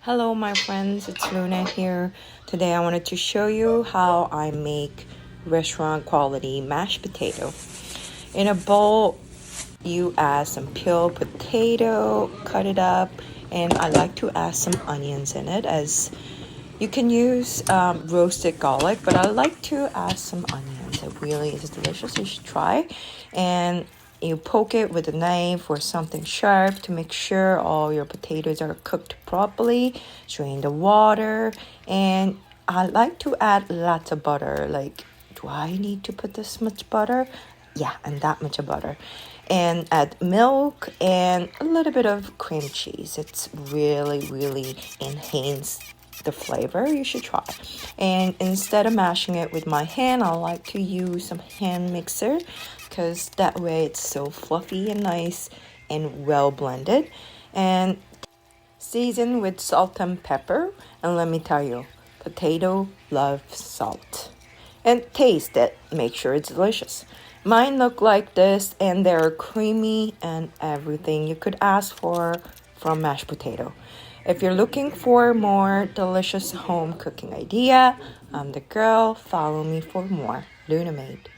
Hello my friends, it's Luna here. Today I wanted to show you how I make restaurant quality mashed potato. In a bowl, you add some peeled potato, cut it up, and I like to add some onions in it as you can use roasted garlic, but I like to add some onions. It really is delicious. You should try. And you poke it with a knife or something sharp to make sure all your potatoes are cooked properly. Drain the water. And I like to add lots of butter. Like, do I need to put this much butter? Yeah, and that much of butter. And add milk and a little bit of cream cheese. It's really enhanced the flavor. You should try. And instead of mashing it with my hand, I like to use some hand mixer because that way it's so fluffy and nice and well blended. And season with salt and pepper. And let me tell you, potato loves salt. And taste it. Make sure it's delicious. Mine look like this and they're creamy and everything you could ask for from mashed potato. If you're looking for more delicious home cooking idea, I'm the girl. Follow me for more. Luna Made.